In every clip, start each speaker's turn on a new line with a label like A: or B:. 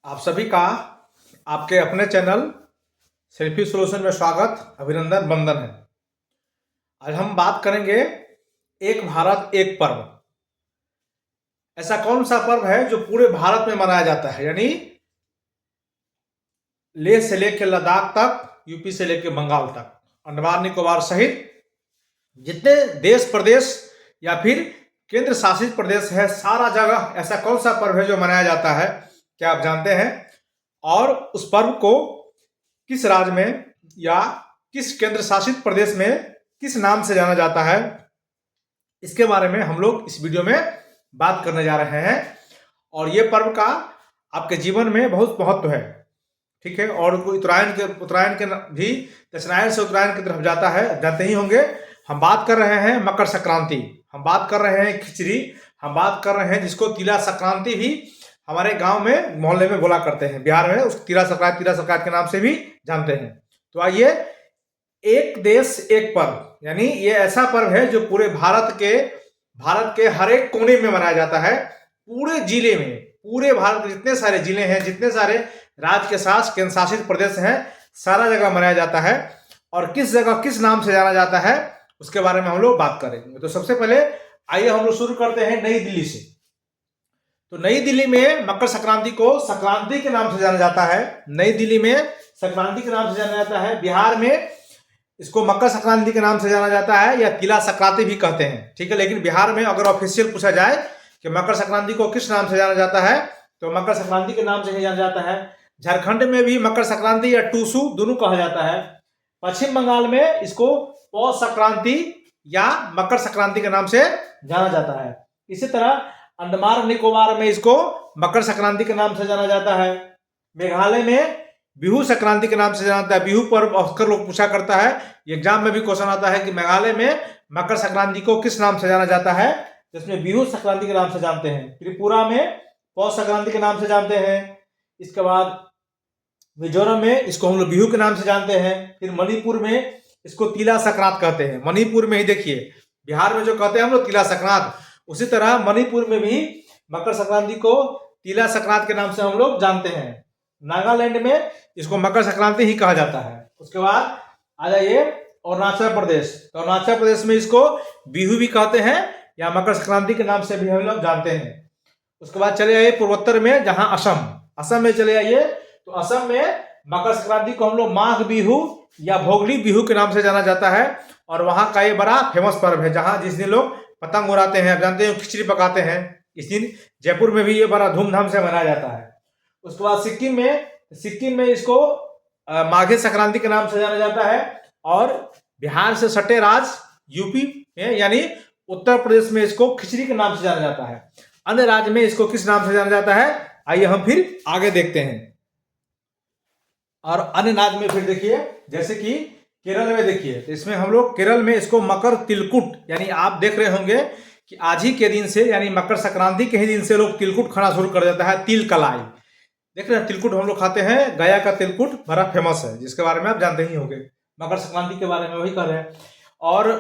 A: आप सभी का आपके अपने चैनल सेल्फी सोल्यूशन में स्वागत, अभिनंदन, वंदन है। आज हम बात करेंगे एक भारत एक पर्व। ऐसा कौन सा पर्व है जो पूरे भारत में मनाया जाता है, यानी लेह से लेकर लद्दाख तक, यूपी से लेकर बंगाल तक, अंडमान निकोबार सहित जितने देश प्रदेश या फिर केंद्र शासित प्रदेश है, सारा जगह ऐसा कौन सा पर्व है जो मनाया जाता है, क्या आप जानते हैं? और उस पर्व को किस राज्य में या किस केंद्र शासित प्रदेश में किस नाम से जाना जाता है, इसके बारे में हम लोग इस वीडियो में बात करने जा रहे हैं। और ये पर्व का आपके जीवन में बहुत महत्व है, ठीक है। और उत्तरायण के भी दक्षिणायन से उत्तरायण की तरफ जाता है, जानते ही होंगे। हम बात कर रहे हैं मकर संक्रांति, हम बात कर रहे हैं खिचड़ी, हम बात कर रहे हैं जिसको तिला संक्रांति भी हमारे गांव में मोहल्ले में बोला करते हैं। बिहार में उस तिला संक्रांति के नाम से भी जानते हैं। तो आइए, एक देश एक पर्व, यानी ये ऐसा पर्व है जो पूरे भारत के हर एक कोने में मनाया जाता है। पूरे जिले में, पूरे भारत के जितने सारे जिले हैं, जितने सारे राज्य के साथ केंद्र शासित प्रदेश हैं, सारा जगह मनाया जाता है। और किस जगह किस नाम से जाना जाता है उसके बारे में हम लोग बात करेंगे। तो सबसे पहले आइए हम लोग शुरू करते हैं नई दिल्ली से। तो नई दिल्ली में मकर संक्रांति को संक्रांति के नाम से जाना जाता है। नई दिल्ली में संक्रांति के नाम से जाना जाता है। बिहार में इसको मकर संक्रांति के नाम से जाना जाता है या तिला संक्रांति भी कहते हैं, ठीक है। लेकिन बिहार में अगर ऑफिशियल पूछा जाए कि मकर संक्रांति को किस नाम से जाना जाता है तो मकर संक्रांति के नाम से ही जाना जाता है। झारखंड में भी मकर संक्रांति या टूसू दोनों कहा जाता है। पश्चिम बंगाल में इसको पौष संक्रांति या मकर संक्रांति के नाम से जाना जाता है। इसी तरह अंडमान निकोबार में इसको मकर संक्रांति के नाम से जाना जाता है। मेघालय में बिहू संक्रांति के नाम से जाना जाता है। बिहू पर्व अक्सर लोग पूछा करता है, एग्जाम में भी क्वेश्चन आता है कि मेघालय में मकर संक्रांति को किस नाम से जाना जाता है, जिसमें बिहू संक्रांति के नाम से जानते हैं। त्रिपुरा में पौष संक्रांति के नाम से जानते हैं। इसके बाद मिजोरम में इसको हम लोग बिहू के नाम से जानते हैं। फिर मणिपुर में इसको तिला संक्रांत कहते हैं। मणिपुर में ही देखिए, बिहार में जो कहते हैं हम लोग तिला संक्रांत, उसी तरह मणिपुर में भी मकर संक्रांति को तिला संक्रांत के नाम से हम लोग जानते हैं। नागालैंड में इसको मकर संक्रांति ही कहा जाता है। उसके बाद आ जाइए अरुणाचल प्रदेश। तो अरुणाचल प्रदेश में इसको बिहू भी कहते हैं या मकर संक्रांति के नाम से भी हम लोग जानते हैं। उसके बाद चले आइए पूर्वोत्तर में, जहां असम में चले आइए। तो असम में मकर संक्रांति को हम लोग माघ बिहू या भोगली बिहू के नाम से जाना जाता है। और वहां का ये बड़ा फेमस पर्व है, जहां जिस दिन लोग पतंग उड़ाते हैं, आप जानते हैं, खिचड़ी पकाते हैं। इस दिन जयपुर में भी ये बड़ा धूमधाम से मनाया जाता है। उसके बाद सिक्किम में इसको माघी संक्रांति के नाम से जाना जाता है। और बिहार से सटे राज्य यूपी में यानी उत्तर प्रदेश में इसको खिचड़ी के नाम से जाना जाता है। अन्य राज्य में इसको किस नाम से जाना जाता है, आइए हम फिर आगे देखते हैं। और अन्य राज्य में फिर देखिए, जैसे कि केरल में देखिए, तो इसमें हम लोग केरल में इसको मकर तिलकुट, यानी आप देख रहे होंगे कि आज ही के दिन से, यानी मकर संक्रांति के ही दिन से लोग तिलकुट खाना शुरू कर देता है। तिल कलाई देख रहे हैं, तिलकुट हम लोग खाते हैं। गया का तिलकुट बड़ा फेमस है, जिसके बारे में आप जानते ही होंगे। मकर संक्रांति के बारे में वही कर रहे हैं। और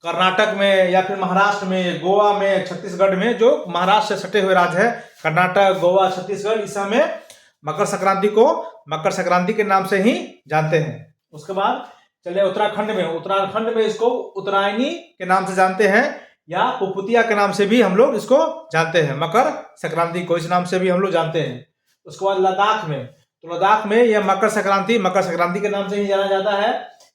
A: कर्नाटक में या फिर महाराष्ट्र में, गोवा में, छत्तीसगढ़ में, जो महाराष्ट्र से सटे हुए राज्य है, कर्नाटक, गोवा, छत्तीसगढ़, इस समय मकर संक्रांति को मकर संक्रांति के नाम से ही जानते हैं। उसके बाद चलिए उत्तराखंड में इसको उत्तरायणी के नाम से जानते हैं या पुपुतिया के नाम से भी हम लोग इसको जानते हैं। मकर संक्रांति को इस नाम से भी हम लोग जानते हैं। उसके बाद लद्दाख में यह मकर संक्रांति के नाम से ही जाना जाता है।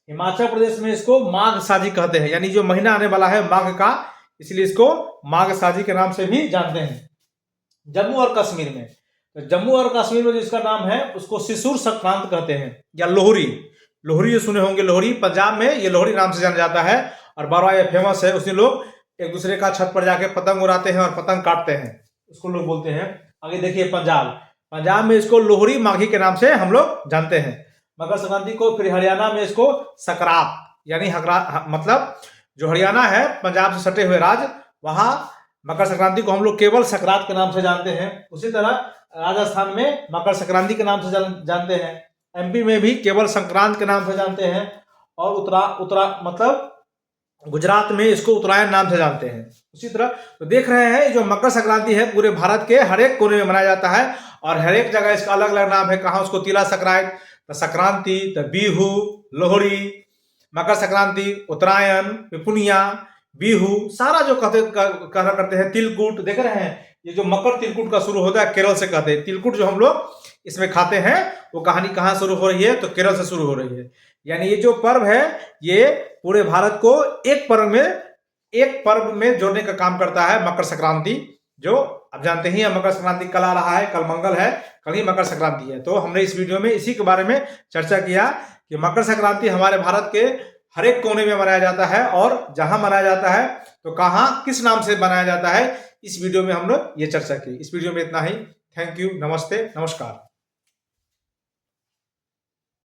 A: हिमाचल प्रदेश में इसको माघ साजी कहते हैं, यानी जो महीना आने वाला है माघ का, इसलिए इसको माघ साजी के नाम से भी जानते हैं। जम्मू और कश्मीर में जिसका नाम है उसको शिशुर संक्रांत कहते हैं या लोहरी जो सुने होंगे। लोहरी पंजाब में ये लोहरी नाम से जाना जाता है और बड़ा ये फेमस है। उस दिन लोग एक दूसरे का छत पर जाके पतंग उड़ाते हैं और पतंग काटते हैं, उसको लोग बोलते हैं। आगे देखिए पंजाब में इसको लोहरी माघी के नाम से हम लोग जानते हैं मकर संक्रांति को। फिर हरियाणा में इसको सकरात, यानी मतलब जो हरियाणा है पंजाब से सटे हुए राज्य, वहां मकर संक्रांति को हम लोग केवल सकरात के नाम से जानते हैं। उसी तरह राजस्थान में मकर संक्रांति के नाम से जानते हैं। एमपी में भी केवल संक्रांत के नाम से जानते हैं। और मतलब गुजरात में इसको उत्तरायण नाम से जानते हैं। उसी तरह तो देख रहे हैं, जो मकर संक्रांति है पूरे भारत के हर एक कोने में मनाया जाता है। और हर एक जगह इसका अलग अलग नाम है। कहाँ उसको तिला संक्रांति, तो संक्रांति, तो बिहू, लोहड़ी, मकर संक्रांति, उत्तरायण, पिपुनिया, बिहू, सारा जो कहा करते हैं, तिलकुट देख रहे हैं, ये जो मकर तिलकुट का शुरू होता है केरल से कहते हैं। तिलकुट जो हम लोग इसमें खाते हैं वो कहानी कहाँ शुरू हो रही है, तो केरल से शुरू हो रही है। यानी ये जो पर्व है ये पूरे भारत को एक पर्व में जोड़ने का काम करता है मकर संक्रांति, जो आप जानते ही है मकर संक्रांति कल आ रहा है, कल मंगल है, कल ही मकर संक्रांति है। तो हमने इस वीडियो में इसी के बारे में चर्चा किया कि मकर संक्रांति हमारे भारत के हर एक कोने में मनाया जाता है, और जहां मनाया जाता है तो कहां किस नाम से मनाया जाता है, इस वीडियो में हम लोग ये चर्चा की। इस वीडियो में इतना ही। थैंक यू, नमस्ते, नमस्कार।